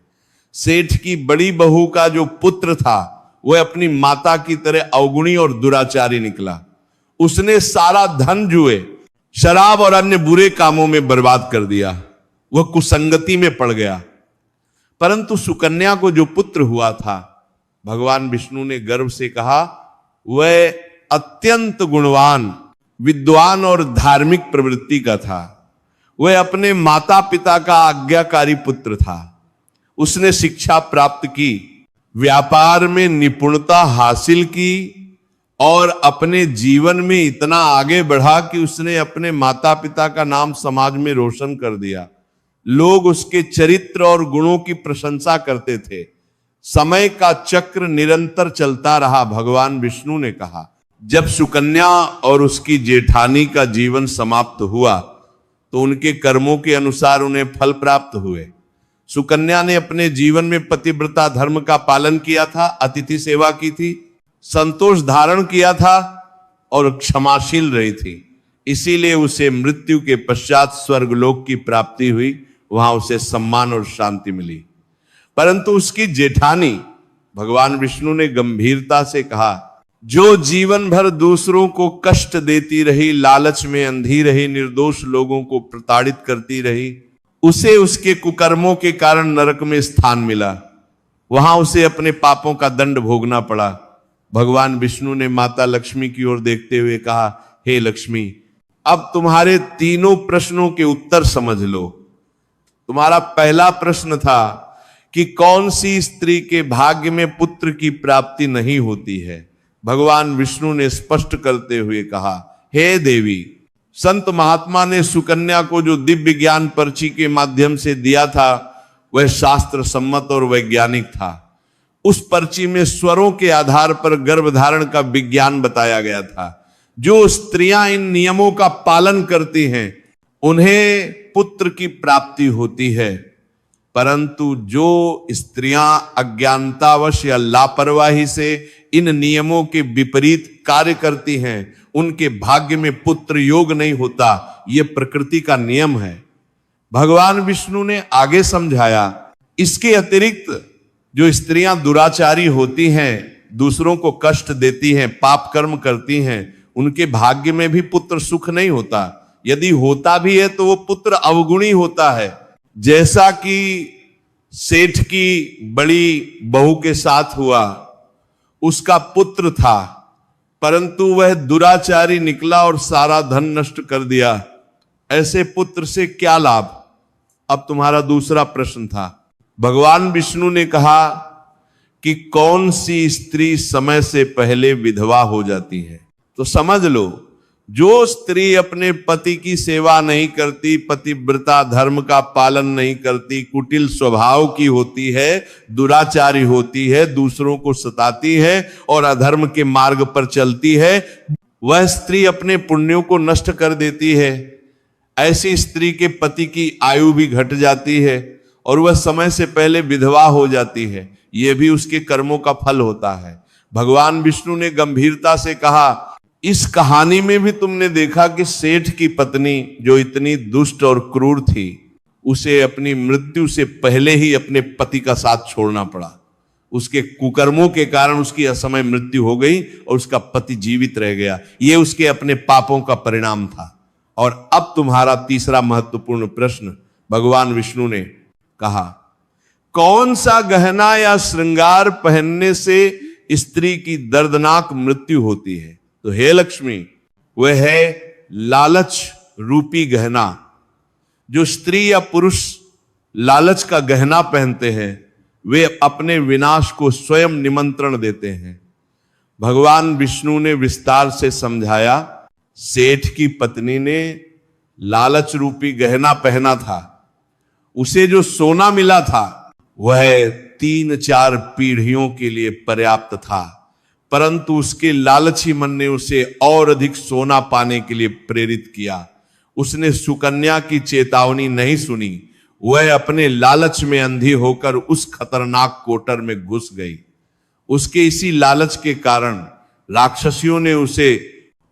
सेठ की बड़ी बहू का जो पुत्र था वह अपनी माता की तरह अवगुणी और दुराचारी निकला। उसने सारा धन जुए, शराब और अन्य बुरे कामों में बर्बाद कर दिया। वह कुसंगति में पड़ गया। परंतु सुकन्या को जो पुत्र हुआ था, भगवान विष्णु ने गर्व से कहा, वह अत्यंत गुणवान, विद्वान और धार्मिक प्रवृत्ति का था। वह अपने माता पिता का आज्ञाकारी पुत्र था। उसने शिक्षा प्राप्त की, व्यापार में निपुणता हासिल की और अपने जीवन में इतना आगे बढ़ा कि उसने अपने माता पिता का नाम समाज में रोशन कर दिया। लोग उसके चरित्र और गुणों की प्रशंसा करते थे। समय का चक्र निरंतर चलता रहा। भगवान विष्णु ने कहा, जब सुकन्या और उसकी जेठानी का जीवन समाप्त हुआ तो उनके कर्मों के अनुसार उन्हें फल प्राप्त हुए। सुकन्या ने अपने जीवन में पतिव्रता धर्म का पालन किया था, अतिथि सेवा की थी, संतोष धारण किया था और क्षमाशील रही थी। इसीलिए उसे मृत्यु के पश्चात स्वर्गलोक की प्राप्ति हुई। वहां उसे सम्मान और शांति मिली। परंतु उसकी जेठानी, भगवान विष्णु ने गंभीरता से कहा, जो जीवन भर दूसरों को कष्ट देती रही, लालच में अंधी रही, निर्दोष लोगों को प्रताड़ित करती रही, उसे उसके कुकर्मों के कारण नरक में स्थान मिला। वहां उसे अपने पापों का दंड भोगना पड़ा। भगवान विष्णु ने माता लक्ष्मी की ओर देखते हुए कहा, हे लक्ष्मी, अब तुम्हारे तीनों प्रश्नों के उत्तर समझ लो। तुम्हारा पहला प्रश्न था कि कौन सी स्त्री के भाग्य में पुत्र की प्राप्ति नहीं होती है। भगवान विष्णु ने स्पष्ट करते हुए कहा, हे देवी, संत महात्मा ने सुकन्या को जो दिव्य ज्ञान पर्ची के माध्यम से दिया था वह शास्त्र सम्मत और वैज्ञानिक था। उस पर्ची में स्वरों के आधार पर गर्भधारण का विज्ञान बताया गया था। जो स्त्रियां इन नियमों का पालन करती हैं उन्हें पुत्र की प्राप्ति होती है। परंतु जो स्त्रियां अज्ञानतावश या लापरवाही से इन नियमों के विपरीत कार्य करती हैं, उनके भाग्य में पुत्र योग नहीं होता। यह प्रकृति का नियम है। भगवान विष्णु ने आगे समझाया, इसके अतिरिक्त जो स्त्रियां दुराचारी होती हैं, दूसरों को कष्ट देती हैं, पाप कर्म करती हैं, उनके भाग्य में भी पुत्र सुख नहीं होता। यदि होता भी है तो वो पुत्र अवगुणी होता है। जैसा कि सेठ की बड़ी बहू के साथ हुआ, उसका पुत्र था परंतु वह दुराचारी निकला और सारा धन नष्ट कर दिया। ऐसे पुत्र से क्या लाभ? अब तुम्हारा दूसरा प्रश्न था। भगवान विष्णु ने कहा कि कौन सी स्त्री समय से पहले विधवा हो जाती है। तो समझ लो, जो स्त्री अपने पति की सेवा नहीं करती, पतिव्रता धर्म का पालन नहीं करती, कुटिल स्वभाव की होती है, दुराचारी होती है, दूसरों को सताती है और अधर्म के मार्ग पर चलती है, वह स्त्री अपने पुण्यों को नष्ट कर देती है। ऐसी स्त्री के पति की आयु भी घट जाती है और वह समय से पहले विधवा हो जाती है। यह भी उसके कर्मों का फल होता है। भगवान विष्णु ने गंभीरता से कहा, इस कहानी में भी तुमने देखा कि सेठ की पत्नी जो इतनी दुष्ट और क्रूर थी, उसे अपनी मृत्यु से पहले ही अपने पति का साथ छोड़ना पड़ा। उसके कुकर्मों के कारण उसकी असमय मृत्यु हो गई और उसका पति जीवित रह गया। यह उसके अपने पापों का परिणाम था। और अब तुम्हारा तीसरा महत्वपूर्ण प्रश्न, भगवान विष्णु ने कहा, कौन सा गहना या श्रृंगार पहनने से स्त्री की दर्दनाक मृत्यु होती है? तो हे लक्ष्मी, वह है लालच रूपी गहना। जो स्त्री या पुरुष लालच का गहना पहनते हैं, वे अपने विनाश को स्वयं निमंत्रण देते हैं। भगवान विष्णु ने विस्तार से समझाया, सेठ की पत्नी ने लालच रूपी गहना पहना था। उसे जो सोना मिला था वह 3-4 पीढ़ियों के लिए पर्याप्त था, परंतु उसके लालची मन ने उसे और अधिक सोना पाने के लिए प्रेरित किया। उसने सुकन्या की चेतावनी नहीं सुनी। वह अपने लालच में अंधी होकर उस खतरनाक कोटर में घुस गई। उसके इसी लालच के कारण राक्षसियों ने उसे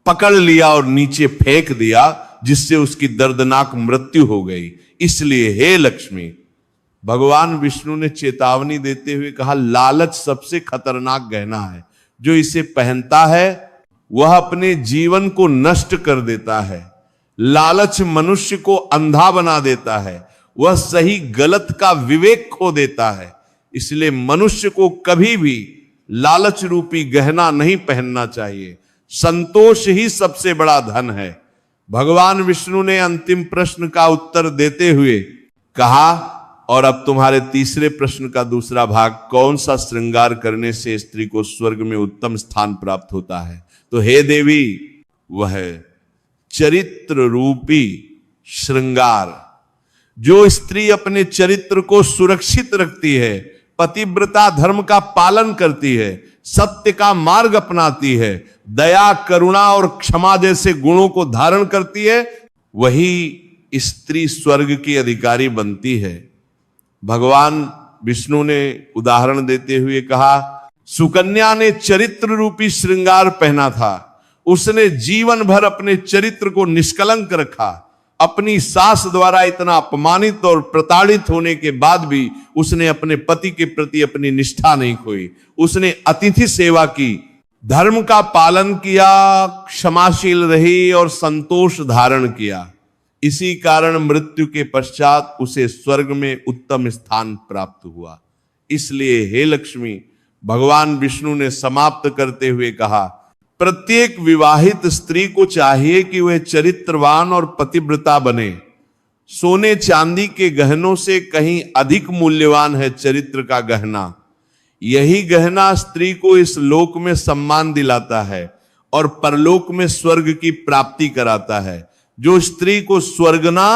पकड़ लिया और नीचे फेंक दिया, जिससे उसकी दर्दनाक मृत्यु हो गई। इसलिए हे लक्ष्मी, भगवान विष्णु ने चेतावनी देते हुए कहा, लालच सबसे खतरनाक गहना है। जो इसे पहनता है वह अपने जीवन को नष्ट कर देता है। लालच मनुष्य को अंधा बना देता है। वह सही गलत का विवेक खो देता है। इसलिए मनुष्य को कभी भी लालच रूपी गहना नहीं पहनना चाहिए। संतोष ही सबसे बड़ा धन है। भगवान विष्णु ने अंतिम प्रश्न का उत्तर देते हुए कहा, और अब तुम्हारे तीसरे प्रश्न का दूसरा भाग, कौन सा श्रृंगार करने से स्त्री को स्वर्ग में उत्तम स्थान प्राप्त होता है? तो हे देवी, वह चरित्र रूपी श्रृंगार, जो स्त्री अपने चरित्र को सुरक्षित रखती है, पतिव्रता धर्म का पालन करती है, सत्य का मार्ग अपनाती है, दया करुणा और क्षमा जैसे गुणों को धारण करती है, वही स्त्री स्वर्ग की अधिकारी बनती है। भगवान विष्णु ने उदाहरण देते हुए कहा, सुकन्या ने चरित्र रूपी श्रृंगार पहना था। उसने जीवन भर अपने चरित्र को निष्कलंक रखा। अपनी सास द्वारा इतना अपमानित और प्रताड़ित होने के बाद भी उसने अपने पति के प्रति अपनी निष्ठा नहीं खोई। उसने अतिथि सेवा की, धर्म का पालन किया, क्षमाशील रही और संतोष धारण किया। इसी कारण मृत्यु के पश्चात उसे स्वर्ग में उत्तम स्थान प्राप्त हुआ। इसलिए हे लक्ष्मी, भगवान विष्णु ने समाप्त करते हुए कहा, प्रत्येक विवाहित स्त्री को चाहिए कि वह चरित्रवान और पतिव्रता बने। सोने चांदी के गहनों से कहीं अधिक मूल्यवान है चरित्र का गहना। यही गहना स्त्री को इस लोक में सम्मान दिलाता है और परलोक में स्वर्ग की प्राप्ति कराता है। जो स्त्री को स्वर्गना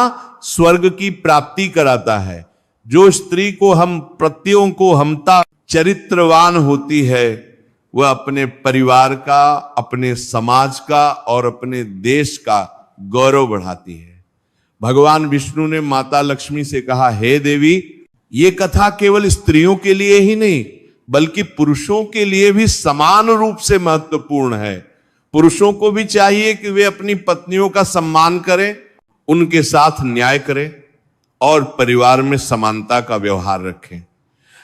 स्वर्ग की प्राप्ति कराता है, जो स्त्री को हम प्रत्ययों को हमता चरित्रवान होती है, वह अपने परिवार का, अपने समाज का और अपने देश का गौरव बढ़ाती है। भगवान विष्णु ने माता लक्ष्मी से कहा, हे देवी, ये कथा केवल स्त्रियों के लिए ही नहीं बल्कि पुरुषों के लिए भी समान रूप से महत्वपूर्ण है। पुरुषों को भी चाहिए कि वे अपनी पत्नियों का सम्मान करें, उनके साथ न्याय करें और परिवार में समानता का व्यवहार रखें।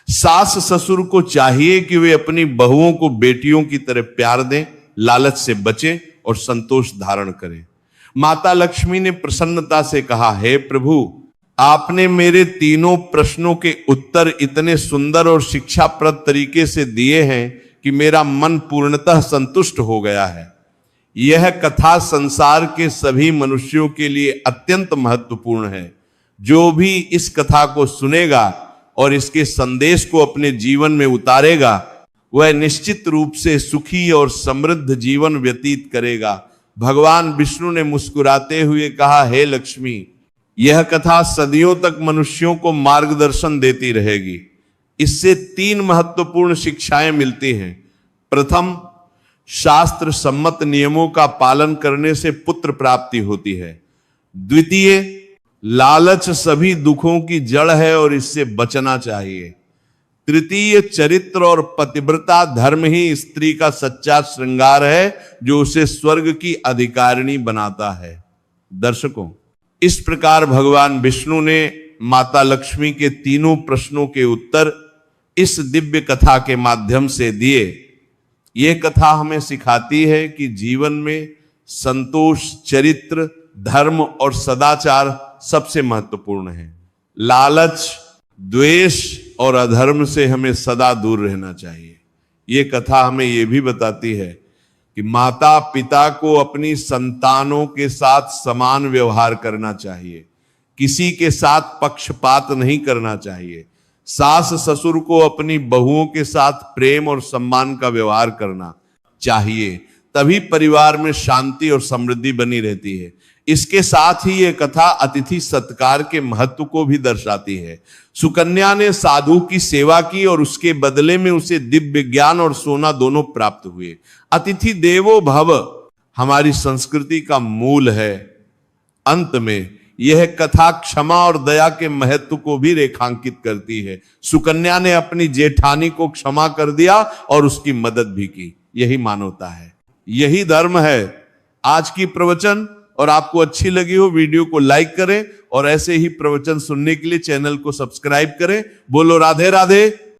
सास ससुर को चाहिए कि वे अपनी बहुओं को बेटियों की तरह प्यार दें, लालच से बचें और संतोष धारण करें। माता लक्ष्मी ने प्रसन्नता से कहा, हे प्रभु, आपने मेरे तीनों प्रश्नों के उत्तर इतने सुंदर और शिक्षाप्रद तरीके से दिए हैं कि मेरा मन पूर्णतः संतुष्ट हो गया है। यह कथा संसार के सभी मनुष्यों के लिए अत्यंत महत्वपूर्ण है। जो भी इस कथा को सुनेगा और इसके संदेश को अपने जीवन में उतारेगा, वह निश्चित रूप से सुखी और समृद्ध जीवन व्यतीत करेगा। भगवान विष्णु ने मुस्कुराते हुए कहा, हे लक्ष्मी, यह कथा सदियों तक मनुष्यों को मार्गदर्शन देती रहेगी। इससे 3 महत्वपूर्ण शिक्षाएं मिलती हैं। प्रथम, शास्त्र सम्मत नियमों का पालन करने से पुत्र प्राप्ति होती है। द्वितीय, लालच सभी दुखों की जड़ है और इससे बचना चाहिए। तृतीय, चरित्र और पतिव्रता धर्म ही स्त्री का सच्चा श्रृंगार है जो उसे स्वर्ग की अधिकारिणी बनाता है। दर्शकों, इस प्रकार भगवान विष्णु ने माता लक्ष्मी के तीनों प्रश्नों के उत्तर इस दिव्य कथा के माध्यम से दिए। यह कथा हमें सिखाती है कि जीवन में संतोष, चरित्र, धर्म और सदाचार सबसे महत्वपूर्ण है। लालच, द्वेष और अधर्म से हमें सदा दूर रहना चाहिए। यह कथा हमें यह भी बताती है कि माता पिता को अपनी संतानों के साथ समान व्यवहार करना चाहिए, किसी के साथ पक्षपात नहीं करना चाहिए। सास ससुर को अपनी बहुओं के साथ प्रेम और सम्मान का व्यवहार करना चाहिए, तभी परिवार में शांति और समृद्धि बनी रहती है। इसके साथ ही यह कथा अतिथि सत्कार के महत्व को भी दर्शाती है। सुकन्या ने साधु की सेवा की और उसके बदले में उसे दिव्य ज्ञान और सोना दोनों प्राप्त हुए। अतिथि देवो भव हमारी संस्कृति का मूल है। अंत में यह कथा क्षमा और दया के महत्व को भी रेखांकित करती है। सुकन्या ने अपनी जेठानी को क्षमा कर दिया और उसकी मदद भी की। यही मानवता है, यही धर्म है। आज की प्रवचन और आपको अच्छी लगी हो, वीडियो को लाइक करें और ऐसे ही प्रवचन सुनने के लिए चैनल को सब्सक्राइब करें। बोलो राधे राधे।